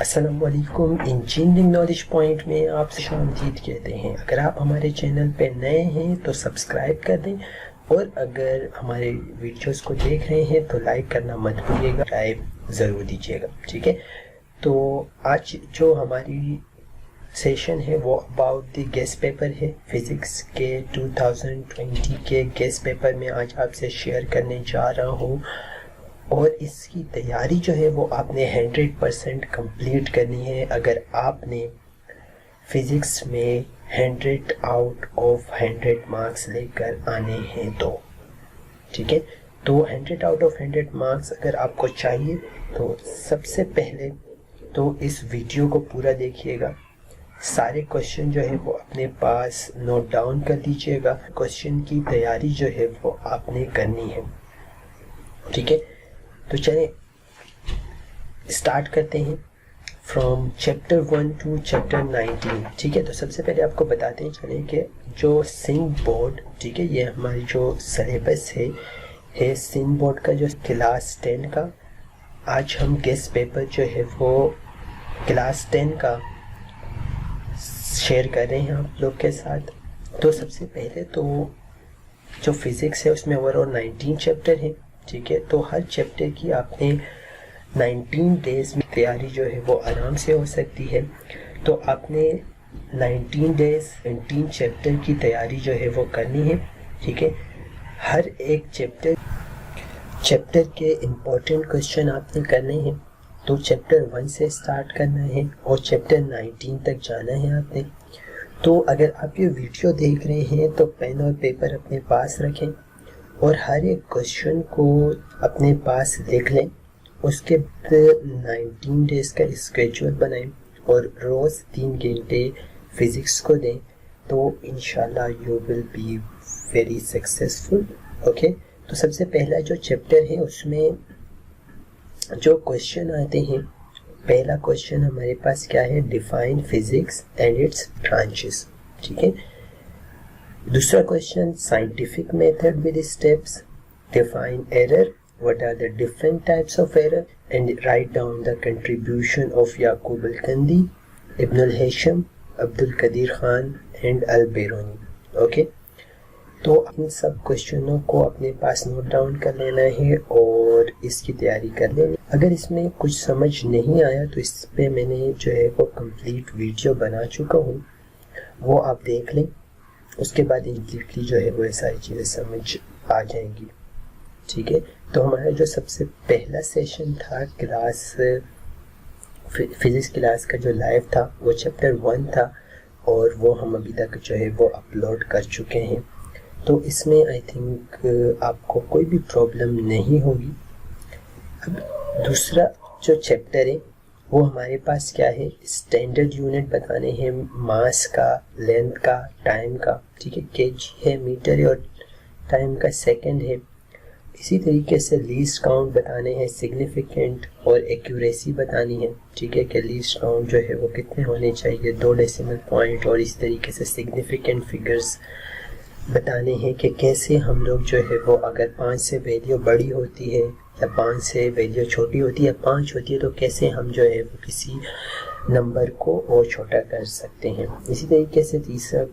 अस्सलामुअलैकुम। Engineering knowledge point में आपसे खुशामदीद कहते हैं। अगर आप हमारे चैनल पे नए हैं तो सब्सक्राइब कर दें, और अगर हमारे वीडियोस को देख रहे हैं तो लाइक करना मत भूलिएगा, राय ज़रूर दीजिएगा, ठीक है। तो आज जो हमारी सेशन है वो अबाउट द गेस्ट पेपर है। फिज़िक्स के 2020 के गेस्ट पेपर में आज आपसे शेयर करने जा रहा हूँ, और इसकी तैयारी जो है वो आपने 100% कंप्लीट करनी है। अगर आपने फिज़िक्स में 100 आउट ऑफ 100 मार्क्स लेकर आने हैं तो, ठीक है। तो 100 आउट ऑफ 100 मार्क्स अगर आपको चाहिए तो सबसे पहले तो इस वीडियो को पूरा देखिएगा। सारे क्वेश्चन जो है वो अपने पास नोट डाउन कर लीजिएगा। क्वेश्चन की तैयारी जो है वो आपने करनी है, ठीक है। तो चलें स्टार्ट करते हैं फ्रॉम चैप्टर 1 टू चैप्टर 19, ठीक है। तो सबसे पहले आपको बताते हैं चलें कि जो सिंध बोर्ड, ठीक है, ये हमारी जो सिलेबस है सिंध बोर्ड का जो क्लास 10 का। आज हम गेस्ट पेपर जो है वो क्लास 10 का शेयर कर रहे हैं आप लोग के साथ। तो सबसे पहले तो जो फिज़िक्स है उसमें ओवरऑल 19 चैप्टर हैं, ठीक है। तो हर चैप्टर की आपने 19 डेज़ में तैयारी जो है वो आराम से हो सकती है। तो आपने 19 डेज़ 19 चैप्टर की तैयारी जो है वो करनी है, ठीक है। हर एक चैप्टर के इम्पोर्टेंट क्वेश्चन आपने करने हैं। तो चैप्टर 1 से स्टार्ट करना है और चैप्टर 19 तक जाना है आपने। तो अगर आप ये वीडियो देख रहे हैं तो पेन और पेपर अपने पास रखें और हर एक क्वेश्चन को अपने पास लिख लें। उसके बाद 19 डेज़ का स्केड्यूल बनाएं और रोज़ 3 घंटे फिज़िक्स को दें, तो इंशाल्लाह you will be very successful, okay. तो सबसे पहला जो चैप्टर है उसमें जो क्वेश्चन आते हैं, पहला क्वेश्चन हमारे पास क्या है, define physics and its branches, ठीक है। दूसरा question scientific method with steps, define error, what are the different types of error, and write down the contribution of Yaqub Al Kindi, Ibn Al Haytham, Abdul Qadeer Khan and Al Biruni, okay. तो इन सब क्वेश्चनों को अपने पास note down कर लेना है और इसकी तैयारी कर लेनी। अगर इसमें कुछ समझ नहीं आया तो इस पे मैंने जो है वो कंप्लीट वीडियो बना चुका हूँ, वो आप देख लें। उसके बाद इनक्लीटली जो है वो ये सारी चीज़ें समझ आ जाएंगी, ठीक है। तो हमारा जो सबसे पहला सेशन था क्लास फिज़िक्स क्लास का जो लाइव था वो चैप्टर 1 था, और वो हम अभी तक जो है वो अपलोड कर चुके हैं। तो इसमें आई थिंक आपको कोई भी प्रॉब्लम नहीं होगी। अब दूसरा जो चैप्टर है वो हमारे पास क्या है, स्टैंडर्ड यूनिट बताने हैं, मास का, लेंथ का, टाइम का, ठीक है। केजी है, मीटर है, और टाइम का सेकंड है। इसी तरीके से लीस्ट काउंट बताने हैं, सिग्निफिकेंट और एक्यूरेसी बतानी है, ठीक है, कि लीस्ट काउंट जो है वो कितने होने चाहिए, 2 डेसिमल पॉइंट, और इस तरीके से सिग्निफिकेंट फिगर्स बताने हैं कि कैसे हम लोग जो है वो अगर 5 से वैल्यू बड़ी होती है या 5 से वैल्यू छोटी होती है, 5 होती है, तो कैसे हम जो है वो किसी नंबर को और छोटा कर सकते हैं। इसी तरीके से तीसरा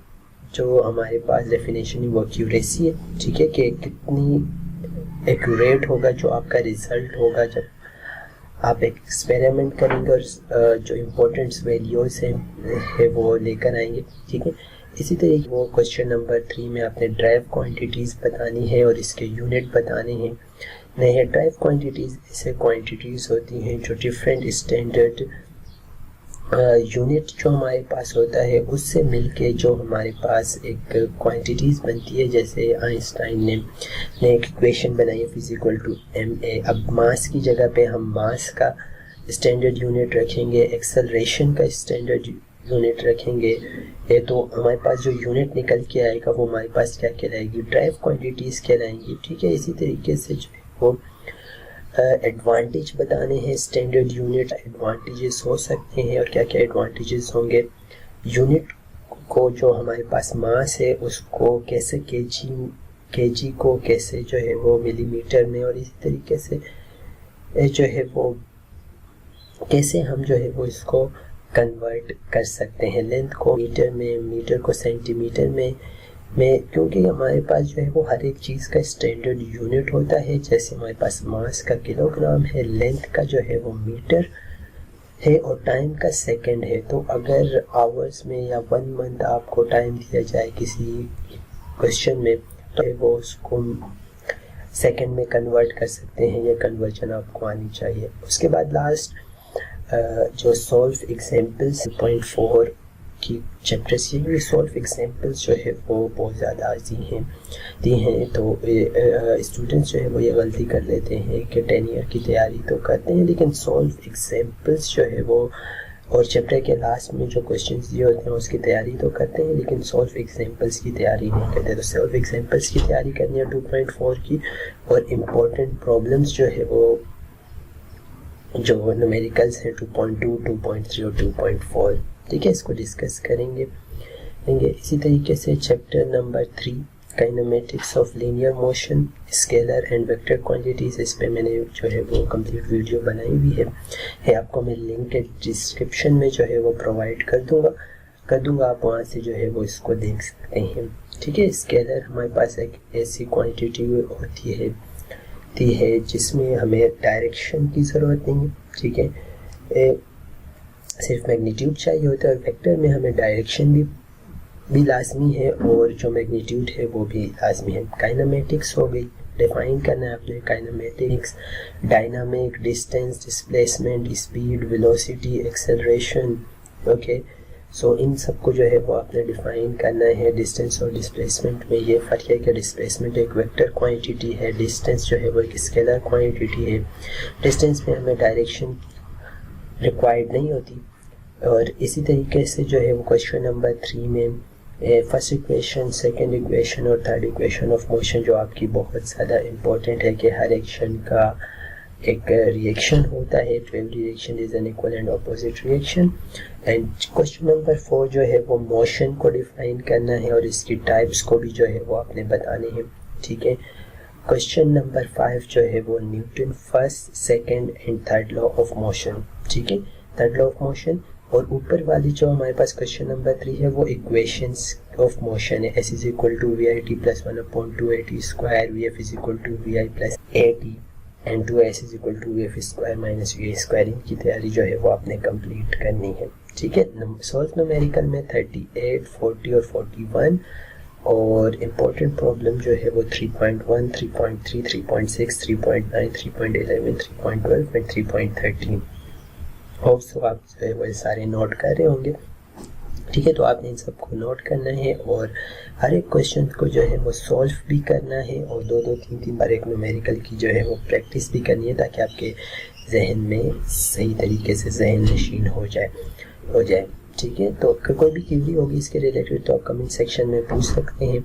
जो हमारे पास डेफिनेशन है वो एक्यूरेसी है, ठीक है, कि कितनी एक्यूरेट होगा जो आपका रिज़ल्ट होगा जब आप एक्सपेरिमेंट करेंगे और जो इम्पोर्टेंट वैल्यूज़ है वो लेकर आएंगे, ठीक है। इसी तरीके वो क्वेश्चन नंबर 3 में आपने ड्राइव क्वांटिटीज़ बतानी है और इसके यूनिट बताने हैं। नए ड्राइव क्वांटिटीज़ ऐसे क्वांटिटीज़ होती हैं जो डिफरेंट स्टैंडर्ड यूनिट जो हमारे पास होता है उससे मिलके जो हमारे पास एक क्वांटिटीज़ बनती है। जैसे आइंस्टाइन ने एक इक्वेशन बनाई है, फिजिकल टू ma। अब मास की जगह पे हम मास का स्टैंडर्ड यूनिट रखेंगे, एक्सेलरेशन का स्टैंडर्ड यूनिट रखेंगे, ये तो हमारे पास जो यूनिट निकल के आएगा वो हमारे पास क्या कहलाएगी, ड्राइव क्वांटिटीज़ कहलाएंगी, ठीक है। इसी तरीके से जो वो एडवांटेज बताने हैं, स्टैंडर्ड यूनिट एडवांटेजेस हो सकते हैं और क्या क्या एडवांटेजेस होंगे। यूनिट को जो हमारे पास मास है उसको कैसे केजी को कैसे जो है वो मिलीमीटर में, और इसी तरीके से जो है वो कैसे हम जो है वो इसको कन्वर्ट कर सकते हैं, लेंथ को मीटर में, मीटर को सेंटीमीटर में क्योंकि हमारे पास जो है वो हर एक चीज़ का स्टैंडर्ड यूनिट होता है। जैसे हमारे पास मास का किलोग्राम है, लेंथ का जो है वो मीटर है और टाइम का सेकंड है। तो अगर आवर्स में या 1 मंथ आपको टाइम दिया जाए किसी क्वेश्चन में, तो वो उसको सेकंड में कन्वर्ट कर सकते हैं, ये कन्वर्जन आपको आनी चाहिए। उसके बाद लास्ट जो सॉल्व एग्जाम्पल्स 0.4 की चैप्टर्स, ये सॉल्व एग्जाम्पल्स जो है वो बहुत ज़्यादा दी हैं तो स्टूडेंट्स जो है वो ये गलती कर लेते हैं कि 10 ईयर की तैयारी तो करते हैं लेकिन सॉल्व एग्जाम्पल्स जो है वो और चैप्टर के लास्ट में जो क्वेश्चंस दिए होते हैं उसकी तैयारी तो करते हैं लेकिन सॉल्व एग्जाम्पल्स की तैयारी नहीं करते। तो सॉल्व एग्जाम्पल्स की तैयारी करनी है 2.4 की, और इम्पोर्टेंट प्रॉब्लम्स जो है वो जो न्यूमेरिकल्स हैं 2.2, 2.3 और 2.4, ठीक है, इसको डिस्कस करेंगे। इसी तरीके से chapter number 3 kinematics of linear motion, scalar and vector quantities, इस पे मैंने जो है वो कंप्लीट वीडियो बनाई हुई है आपको मैं लिंक डिस्क्रिप्शन में जो है वो प्रोवाइड कर दूंगा, आप वहाँ से जो है वो इसको देख सकते हैं, ठीक है। स्केलर हमारे पास एक ऐसी क्वांटिटी होती है जिसमें हमें डायरेक्शन की ज़रूरत नहीं है, ठीक है, सिर्फ मैग्नीट्यूड चाहिए होता है। और वेक्टर में हमें डायरेक्शन भी लाजमी है और जो मैग्नीट्यूड है वो भी लाजमी है। काइनेमेटिक्स हो गई, डिफाइन करना है आपने kinematics, dynamic, distance, displacement, speed, velocity, acceleration, okay. So इन सब को जो है वो आपने डिफाइन करना है। डिस्टेंस और डिस्प्लेसमेंट में ये फ़र्क है कि डिस्प्लेसमेंट एक वेक्टर क्वांटिटी है, डिस्टेंस जो है वो एक स्केलर क्वांटिटी है। डिस्टेंस में हमें डायरेक्शन रिक्वायर्ड नहीं होती। और इसी तरीके से जो है वो क्वेश्चन नंबर 3 में फर्स्ट इक्वेशन, सेकंड इक्वेशन और थर्ड इक्वेशन ऑफ मोशन जो आपकी बहुत ज़्यादा इम्पोर्टेंट है कि हर एक्शन का एक रिएक्शन होता है, तो every reaction is an equal and opposite reaction. And question number 4 जो है वो मोशन को डिफाइन करना है और इसकी टाइप्स को भी जो है वो आपने बताने हैं, ठीक है। क्वेश्चन नंबर 5 जो है वो Newton first, second and third law of motion, ठीक है, थर्ड लॉ ऑफ मोशन। और ऊपर वाली जो हमारे पास क्वेश्चन नंबर 3 है वो इक्वेशंस ऑफ मोशन है। s is equal to V I T plus 1/2at square, V F is equal to V I plus A T and 2s is equal to V F square minus V I square. इनकी तैयारी जो है वो आपने complete करनी है, ठीक है। सॉल्व न्यूमेरिकल में 38, 40 और 41 और इम्पोर्टेंट प्रॉब्लम जो है वो 3.1, 3.3, 3.6, 3.9, 3.11, 3.12 एंड 3.13। होप सो आप जो है वो सारे नोट कर रहे होंगे, ठीक है। तो आपने इन सबको नोट करना है और हर एक क्वेश्चन को जो है वो सॉल्व भी करना है और 2-2, 3-3 बार एक न्यूमेरिकल की जो है वो प्रैक्टिस भी करनी है ताकि आपके जहन में सही तरीके से जहन नशीन हो जाए, ठीक है। तो अगर कोई भी क्वेरी होगी इसके रिलेटेड तो आप कमेंट सेक्शन में पूछ सकते हैं।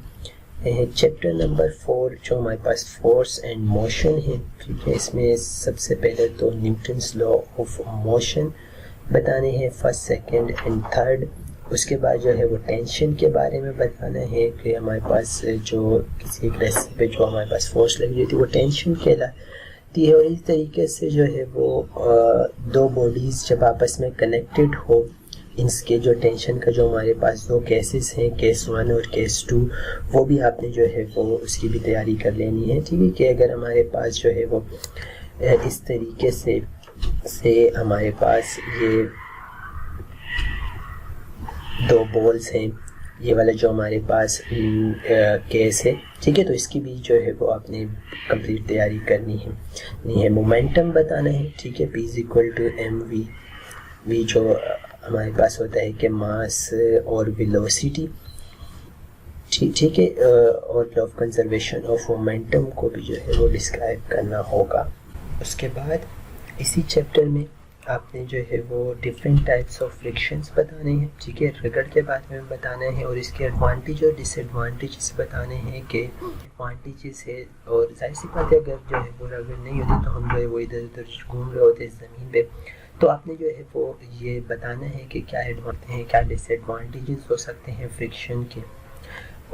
चैप्टर नंबर 4 जो हमारे पास फोर्स एंड मोशन है, ठीक है, इसमें सबसे पहले तो न्यूटन्स लॉ ऑफ मोशन बताने हैं, फर्स्ट, सेकंड एंड थर्ड। उसके बाद जो है वो टेंशन के बारे में बताना है कि हमारे पास जो किसी एक रेसिपी पे जो हमारे पास फोर्स लगी हुई थी वो टेंशन कहलाती है। और इस तरीके से जो है वो दो बॉडीज़ जब आपस में कनेक्टेड हो, इसके जो टेंशन का जो हमारे पास 2 केसेस हैं, केस 1 और केस 2, वो भी आपने जो है वो उसकी भी तैयारी कर लेनी है, ठीक है। कि अगर हमारे पास जो है वो इस तरीके से हमारे पास ये 2 बॉल्स हैं, ये वाला जो हमारे पास केस है, ठीक है, तो इसकी भी जो है वो आपने कंप्लीट तैयारी करनी है। मोमेंटम बताना है, ठीक है, P इक्वल टू mv जो हमारे पास होता है कि मास और वेलोसिटी, ठीक है। और law of conservation of momentum को भी जो है वो डिस्क्राइब करना होगा। उसके बाद इसी चैप्टर में आपने जो है वो डिफरेंट टाइप्स ऑफ फ्रिक्शंस बताने हैं, ठीक है, रगड़ के बारे में बताना है और इसके एडवांटेज और डिसएडवांटेजेस बताने हैं कि एडवांटेजेस है। और जाहिर सी बात है अगर जो है वो रगड़ नहीं होती तो हम जो है वो इधर उधर घूम रहे होते ज़मीन पे, तो आपने जो है वो ये बताना है कि क्या एडवांटेज हैं, क्या डिसएडवांटेजेस हो सकते हैं फ्रिक्शन के।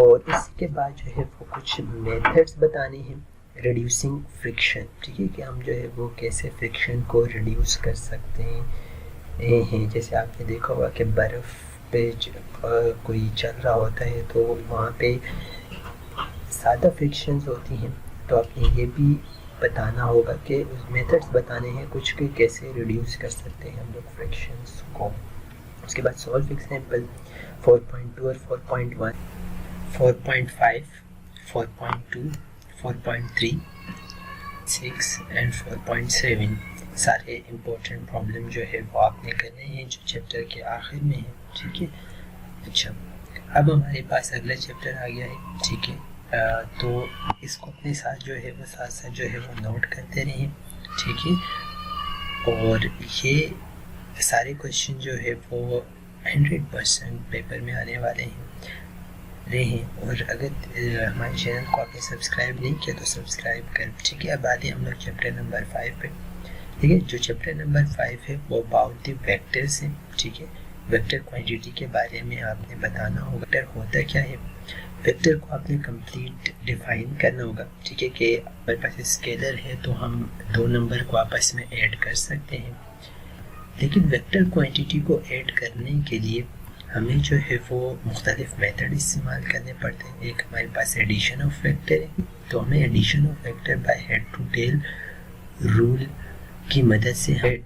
और इसके बाद जो है वो कुछ मेथड्स बताने हैं रिड्यूसिंग फ्रिक्शन, ठीक है, कि हम जो है वो कैसे फ्रिक्शन को रिड्यूस कर सकते हैं। जैसे आपने देखा होगा कि बर्फ़ पे कोई चल रहा होता है तो वहाँ पे ज़्यादा फ्रिक्शंस होती हैं, तो आपने ये भी बताना होगा कि मेथड्स बताने हैं कुछ के कैसे रिड्यूस कर सकते हैं हम लोग फ्रिक्शंस को। उसके बाद सॉल्व एग्जांपल 4.2 और 4.1, 4.5, 4.2, 4.3, 6 एंड 4.7 सारे इम्पोर्टेंट प्रॉब्लम जो है वो आपने करने हैं जो चैप्टर के आखिर में है, ठीक है। अच्छा, अब हमारे पास अगला चैप्टर आ गया है, ठीक है। तो इसको अपने साथ जो है वो साथ साथ जो है वो नोट करते रहें, ठीक है। और ये सारे क्वेश्चन जो है वो 100% पेपर में आने वाले हैं। और अगर हमारे चैनल को आपने सब्सक्राइब नहीं किया तो सब्सक्राइब कर, ठीक है। अब आते हैं हम लोग चैप्टर नंबर 5 पे, ठीक है। जो चैप्टर नंबर 5 है वो अबाउट द वेक्टर्स है, ठीक है। वेक्टर क्वांटिटी के बारे में आपने बताना होगा वेक्टर होता क्या है। वेक्टर को आपने कंप्लीट डिफाइन करना होगा, ठीक है, कि हमारे पास स्केलर है तो हम दो नंबर को आपस में ऐड कर सकते हैं, लेकिन वेक्टर क्वांटिटी को ऐड करने के लिए हमें जो है वो मुख्तलिफ मेथड इस्तेमाल करने पड़ते हैं। एक हमारे पास एडिशन ऑफ वेक्टर है, तो हमें addition of vector by head to tail rule की मदद से हमें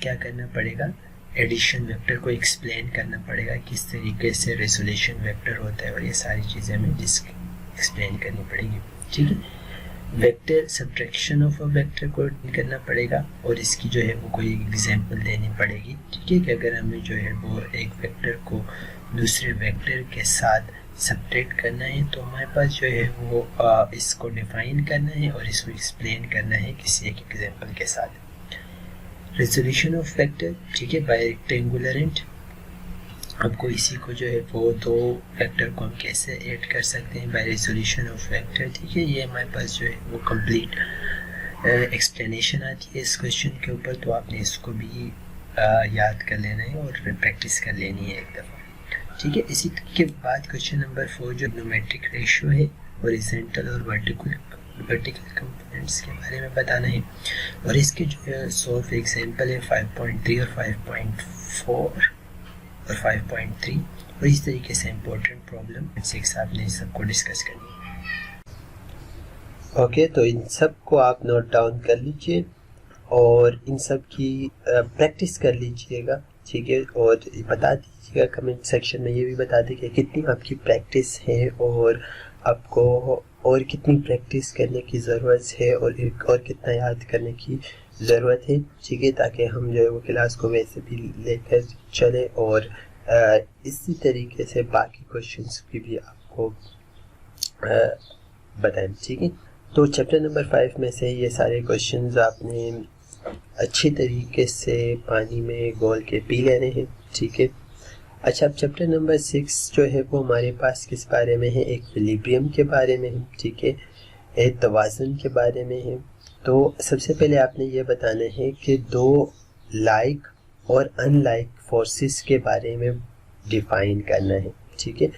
क्या करना पड़ेगा, एडिशन वेक्टर को एक्सप्लेन करना पड़ेगा, किस तरीके से रेजोल्यूशन वेक्टर होता है, और ये सारी चीज़ें हमें एक्सप्लेन करनी पड़ेगी, ठीक है। Vector subtraction of a vector को करना पड़ेगा और इसकी जो है वो कोई एग्जांपल देनी पड़ेगी, ठीक है, कि अगर हमें जो है वो एक वेक्टर को दूसरे वेक्टर के साथ सब्ट्रैक्ट करना है तो हमारे पास जो है वो इसको डिफाइन करना है और इसको एक्सप्लेन करना है किसी एक एग्जांपल के साथ। रेजोल्यूशन ऑफ वेक्टर, ठीक है, बाय रेक्टेंगुलर एंड, आपको इसी को जो है वो दो वेक्टर को हम कैसे ऐड कर सकते हैं बाय रेजोल्यूशन ऑफ वेक्टर, ठीक है। ये हमारे पास जो है वो कंप्लीट एक्सप्लेनेशन आती है इस क्वेश्चन के ऊपर, तो आपने इसको भी याद कर लेना है और प्रैक्टिस कर लेनी है एक दफ़ा, ठीक है। इसी के बाद क्वेश्चन नंबर 4 जो न्यूमेट्रिक रेशियो है, हॉरिजॉन्टल और वर्टिकल कंपोनेंट्स के बारे में बताना है, और इसके जो है सॉल्व एग्जांपल है 5.3 और 5.4 और 5.3, और इस तरीके से इम्पोर्टेंट प्रॉब्लम 6 आपने सबको डिस्कस करनी है। ओके, तो इन सब को आप नोट डाउन कर लीजिए और इन सब की प्रैक्टिस कर लीजिएगा, ठीक है। और बता दीजिएगा कमेंट सेक्शन में, ये भी बता दीजिए कितनी आपकी प्रैक्टिस है और आपको और कितनी प्रैक्टिस करने की ज़रूरत है और कितना याद करने की ज़रूरत है, ठीक है, ताकि हम जो है वो क्लास को वैसे भी लेकर चले और इसी तरीके से बाकी क्वेश्चंस की भी आपको बताएं, ठीक है। तो चैप्टर नंबर 5 में से ये सारे क्वेश्चंस आपने अच्छी तरीके से पानी में घोल के पी लेने हैं, ठीक है। अच्छा, अब चैप्टर नंबर 6 जो है वो हमारे पास किस बारे में है, इक्विलिब्रियम के बारे में है, ठीक है, एक तवाज़ुन के बारे में है। तो सबसे पहले आपने ये बताना है कि दो लाइक और अनलाइक फोर्सेस के बारे में डिफाइन करना है, ठीक है।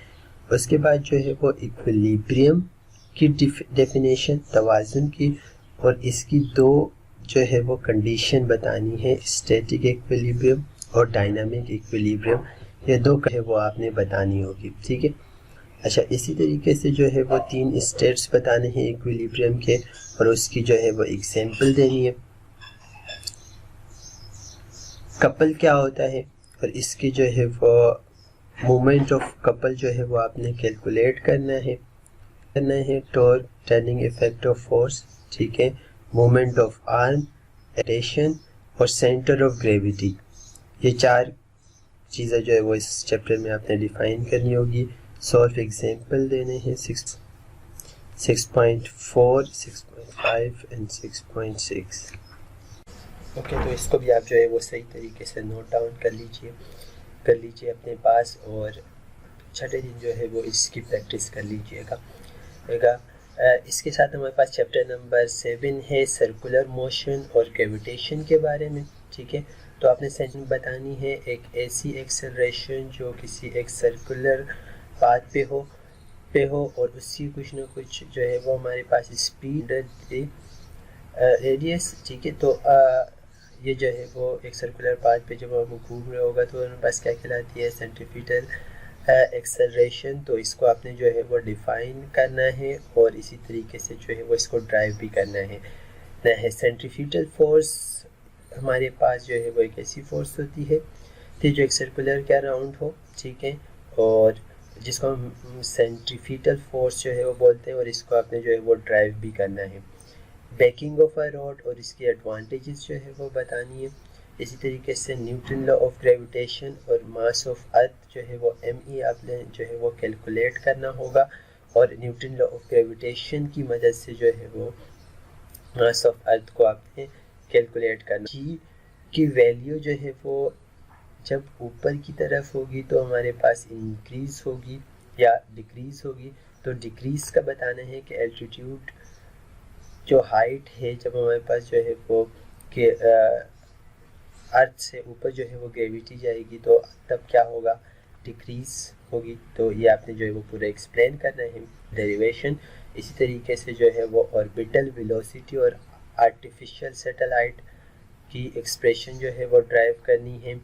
उसके बाद जो है वो इक्विलिब्रियम की डेफिनेशन तवाज़ुन की, और इसकी दो जो है वो कंडीशन बतानी है, स्टैटिक इक्विलिब्रियम और डायनामिक इक्विलिब्रियम, ये दो है वो आपने बतानी होगी, ठीक है। अच्छा, इसी तरीके से जो है वो 3 स्टेट्स बताने हैं इक्विलिब्रियम के, और उसकी जो है वो एग्जांपल देनी है। कपल क्या होता है और इसकी जो है वो मोमेंट ऑफ कपल जो है वो आपने कैलकुलेट करना है। Torque, turning effect of force, ठीक है, मोमेंट ऑफ आर्म, रोटेशन और सेंटर ऑफ ग्रेविटी, ये 4 चीज़ें जो है वो इस चैप्टर में आपने डिफाइन करनी होगी। सॉल्व एग्जांपल देने हैं 6.4, 6.5 एंड 6.6। ओके, तो इसको भी आप जो है वो सही तरीके से नोट डाउन कर लीजिए अपने पास, और छठे दिन जो है वो इसकी प्रैक्टिस कर लीजिएगा। इसके साथ हमारे पास चैप्टर नंबर 7 है सर्कुलर मोशन और ग्रेविटेशन के बारे में, ठीक है। तो आपने सेंटेंस बतानी है एक ऐसी एक्सेलरेशन जो किसी एक सर्कुलर पाथ पे हो पे हो और उसकी कुछ ना कुछ जो है वो हमारे पास स्पीड रेडियस, ठीक है। तो ये जो है वो एक सर्कुलर पाथ पे जब हम घूम रहे होगा तो हमारे पास क्या कहलाती है, सेंट्रीफ्यूगल एक्सेलरेशन। तो इसको आपने जो है वो डिफाइन करना है और इसी तरीके से जो है वो इसको ड्राइव भी करना है। सेंट्रीफ्यूगल फोर्स हमारे पास जो है वो एक ऐसी फोर्स होती है कि जो एक सर्कुलर के अराउंड हो, ठीक है, और जिसको हम सेंट्रीफ्यूगल फोर्स जो है वो बोलते हैं, और इसको आपने जो है वो ड्राइव भी करना है। बैकिंग ऑफ अ रॉड और इसकी एडवांटेजेस जो है वो बतानी है। इसी तरीके से न्यूटन लॉ ऑफ ग्रेविटेशन और मास ऑफ अर्थ जो है वो ME आपने जो है वो कैलकुलेट करना होगा, और न्यूटन लॉ ऑफ ग्रेविटेशन की मदद से जो है वो मास ऑफ अर्थ को आपने कैलकुलेट करना। जी की वैल्यू जो है वो जब ऊपर की तरफ होगी तो हमारे पास इंक्रीज होगी या डिक्रीज होगी। तो डिक्रीज का बताना है कि एल्टीट्यूड जो हाइट है, जब हमारे पास जो है वो कि अर्थ से ऊपर जो है वो ग्रेविटी जाएगी तो तब क्या होगा, डिक्रीज होगी। तो ये आपने जो है वो पूरा एक्सप्लेन करना है, डेरिवेशन। इसी तरीके से जो है वो ऑर्बिटल वेलोसिटी और आर्टिफिशियल सैटेलाइट की एक्सप्रेशन जो है वो ड्राइव करनी है,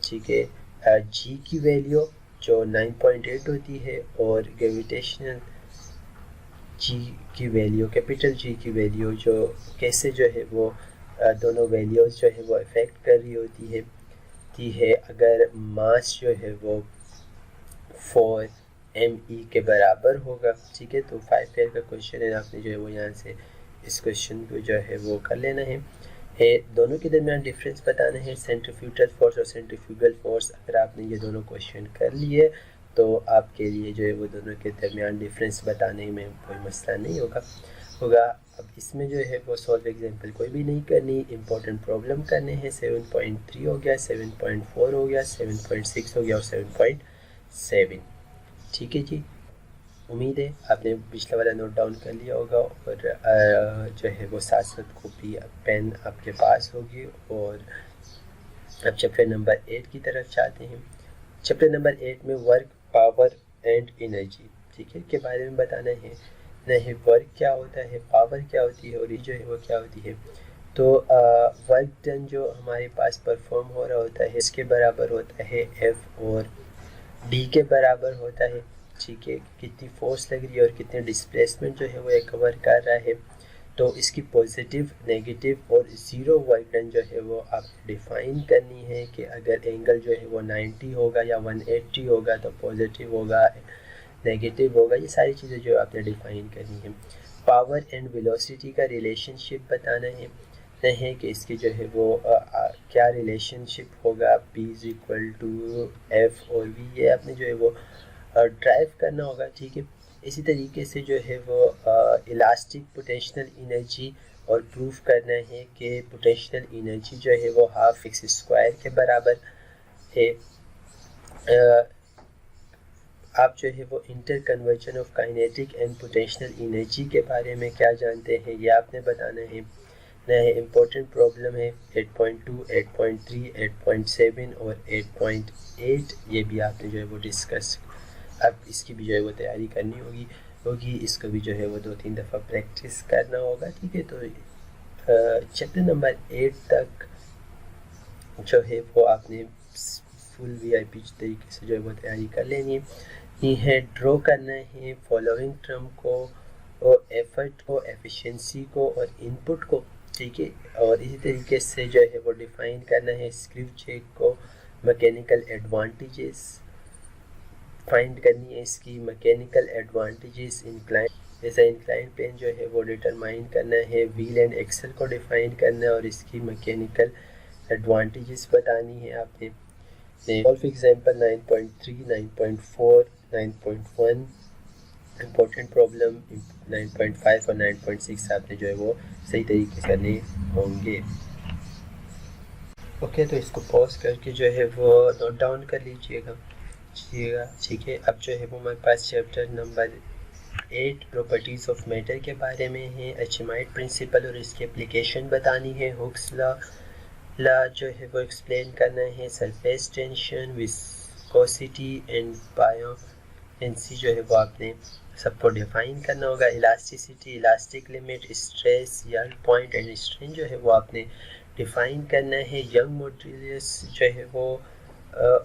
ठीक है। जी की वैल्यू जो 9.8 होती है और ग्रेविटेशनल जी की वैल्यू, कैपिटल जी की वैल्यू जो कैसे जो है वो दोनों वैल्यूज जो है वो इफेक्ट कर रही होती है। अगर मास जो है वो 4 ME के बराबर होगा, ठीक है, तो 5 पेयर का क्वेश्चन है, आपने जो है वो यहाँ से इस क्वेश्चन को जो है वो कर लेना है। दोनों के दरमियान डिफरेंस बताना है, सेंट्रीफ्यूगल फोर्स और सेंट्रीफ्यूगल फोर्स। अगर आपने ये दोनों क्वेश्चन कर लिए तो आपके लिए जो है वो दोनों के दरमियान डिफरेंस बताने में कोई मसला नहीं होगा। अब इसमें जो है वो सॉल्व एग्जाम्पल कोई भी नहीं करनी, इंपॉर्टेंट प्रॉब्लम करने हैं। 7.3 हो गया, 7.4 हो गया, 7.6 हो गया और 7.7, ठीक है जी। उम्मीद है आपने पिछला वाला नोट डाउन कर लिया होगा और जो है वो साथ साथ कॉपी पेन आपके पास होगी। और अब चैप्टर नंबर 8 की तरफ चाहते हैं। चैप्टर नंबर 8 में वर्क, पावर एंड एनर्जी, ठीक है, के बारे में बताना है। नहीं, वर्क क्या होता है, पावर क्या होती है और ये जो है वो क्या होती है। तो वर्क डन जो हमारे पास परफॉर्म हो रहा होता है इसके बराबर होता है F, और D के बराबर होता है, ठीक है, कितनी फोर्स लग रही है और कितने डिस्प्लेसमेंट जो है वो ये कवर कर रहा है। तो इसकी पॉजिटिव, नेगेटिव और ज़ीरो वर्क डन जो है वो आप डिफ़ाइन करनी है कि अगर एंगल जो है वो 90 होगा या 180 होगा तो पॉजिटिव होगा, नेगेटिव होगा, ये सारी चीज़ें जो आपने डिफ़ाइन करनी है। पावर एंड वेलोसिटी का रिलेशनशिप बताना है कि इसकी जो है वो क्या रिलेशनशिप होगा, P = F और V, ये आपने जो है वो ड्राइव करना होगा, ठीक है। इसी तरीके से जो है वो इलास्टिक पोटेंशियल एनर्जी और प्रूफ करना है कि पोटेंशियल एनर्जी जो है वो हाफ x² के बराबर है। आप जो है वो inter conversion of kinetic and potential energy के बारे में क्या जानते हैं ये आपने बताना है। नए इम्पोर्टेंट प्रॉब्लम है 8.2, 8.3, 8.7 और 8.8, ये भी आपने जो है वो डिस्कस, अब इसकी भी जो है वो तैयारी करनी होगी, इसको भी जो है वो 2-3 दफ़ा प्रैक्टिस करना होगा, ठीक है। तो चैप्टर नंबर 8 तक जो है वो आपने फुल VIP तरीके से जो है वो तैयारी कर लेनी है। ड्रॉ करना है फॉलोइंग टर्म को और एफर्ट को, एफिशिएंसी को और इनपुट को, ठीक है। और इसी तरीके से जो है वो डिफाइन करना है स्क्रू चेक को, मैकेनिकल एडवांटेजेस फाइंड करनी है, इसकी मैकेनिकल एडवांटेजेस इंक्लाइन, जैसा इंक्लाइन प्लेन जो है वो डिटरमाइन करना है, व्हील एंड एक्सल को डिफाइन करना है और इसकी मैकेनिकल एडवांटेजेस बतानी है आपने। सॉल्व एग्जांपल 9.3, 9.4, 9.1, इम्पोर्टेंट प्रॉब्लम 9.5 और 9.6 आपने जो है वो सही तरीके से करने होंगे। ओके, तो इसको पॉज करके जो है वो नोट डाउन कर लीजिएगा, ठीक है। अब जो है वो हमारे पास chapter number 8 properties of matter के बारे में है। अचीमाइट प्रिंसिपल और इसकी एप्लीकेशन बतानी है। हुक्स लॉ जो है वो एक्सप्लेन करना है। Surface tension, viscosity and NC जो है वो आपने सबको डिफाइन करना होगा। Elasticity, elastic limit, stress, young point and strain जो है वो आपने डिफाइन करना है। यंग मॉड्यूलस जो है वो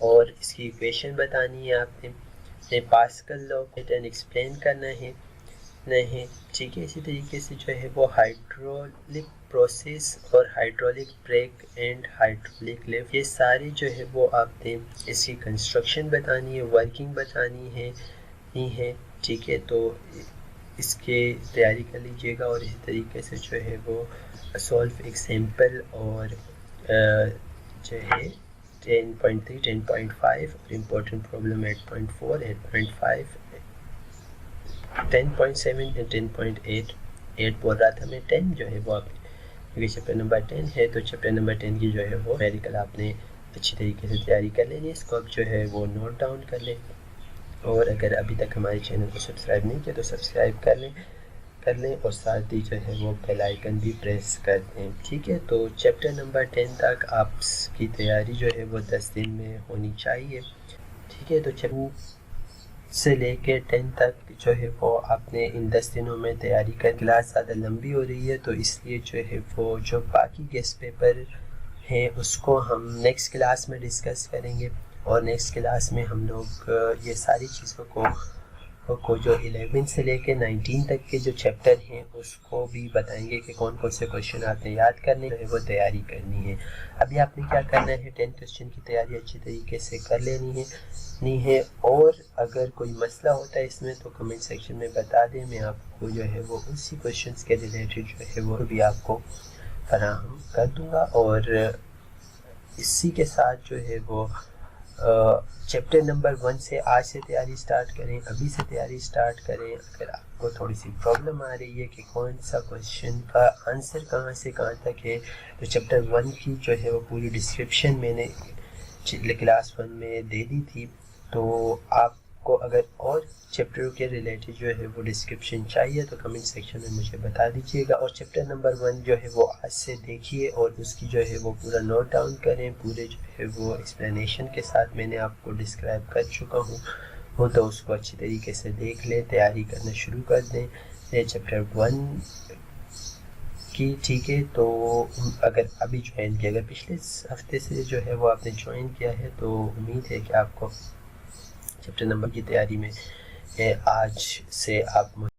और इसकी इक्वेशन बतानी है आपने। पास्कल लॉ एंड एक्सप्लेन करना है नहीं, ठीक है। इसी तरीके से जो है वो हाइड्रोलिक प्रोसेस और hydraulic brake and hydraulic lift, ये सारी जो है वो आपने इसकी कंस्ट्रक्शन बतानी है, वर्किंग बतानी है, नहीं है, ठीक है। तो इसके तैयारी कर लीजिएगा और इसी तरीके से जो है वो सॉल्व एग्जाम्पल और जो है 10.3, 10.5 और इम्पोर्टेंट प्रॉब्लम 8.4, 8.5, 10.7 और 10.8। 8 बोल रहा था मैं, 10 जो है वो आपने, क्योंकि चैप्टर नंबर 10 है तो चैप्टर नंबर 10 की जो है वो मेडिकल आपने अच्छी तरीके से तैयारी कर लेनी है। इसको अब जो है वो नोट डाउन कर लें और अगर अभी तक हमारे चैनल को सब्सक्राइब नहीं किया तो सब्सक्राइब कर लें और साथ ही जो है वो बेल आइकन भी प्रेस कर दें, ठीक है। तो चैप्टर नंबर 10 तक आपकी तैयारी जो है वो 10 दिन में होनी चाहिए, ठीक है। तो चैप्टर से लेके 10 तक जो है वो आपने इन 10 दिनों में तैयारी कर। क्लास ज़्यादा लंबी हो रही है तो इसलिए जो है वो जो बाकी गेस्ट पेपर हैं उसको हम नेक्स्ट क्लास में डिस्कस करेंगे और नेक्स्ट क्लास में हम लोग ये सारी चीज़ों को जो 11 से लेके 19 तक के जो चैप्टर हैं उसको भी बताएंगे कि कौन कौन से क्वेश्चन आपने याद करने है, वो तैयारी करनी है। अभी आपने क्या करना है, 10 क्वेश्चन की तैयारी अच्छी तरीके से कर लेनी है और अगर कोई मसला होता है इसमें तो कमेंट सेक्शन में बता दें, मैं आपको जो है वो उसी क्वेश्चंस के रिलेटेड जो है वो भी आपको फराहम कर दूंगा। और इसी के साथ जो है वो चैप्टर नंबर 1 से आज से तैयारी स्टार्ट करें, अभी से तैयारी स्टार्ट करें। अगर आपको थोड़ी सी प्रॉब्लम आ रही है कि कौन सा क्वेश्चन का आंसर कहाँ से कहाँ तक है, तो चैप्टर 1 की जो है वो पूरी डिस्क्रिप्शन मैंने क्लास 1 में दे दी थी। तो आपको अगर और चैप्टर के रिलेटेड जो है वो डिस्क्रिप्शन चाहिए तो कमेंट सेक्शन में मुझे बता दीजिएगा। और चैप्टर नंबर 1 जो है वो आज से देखिए और उसकी जो है वो पूरा नोट डाउन करें, पूरे जो है वो एक्सप्लेनेशन के साथ मैंने आपको डिस्क्राइब कर चुका हूँ तो उसको अच्छी तरीके से देख लें, तैयारी करना शुरू कर दें चैप्टर 1 की, ठीक है। तो अगर अभी ज्वाइन किया, अगर पिछले हफ्ते से जो है वो आपने ज्वाइन किया है तो उम्मीद है कि आपको चैप्टर नंबर की तैयारी में आज से आप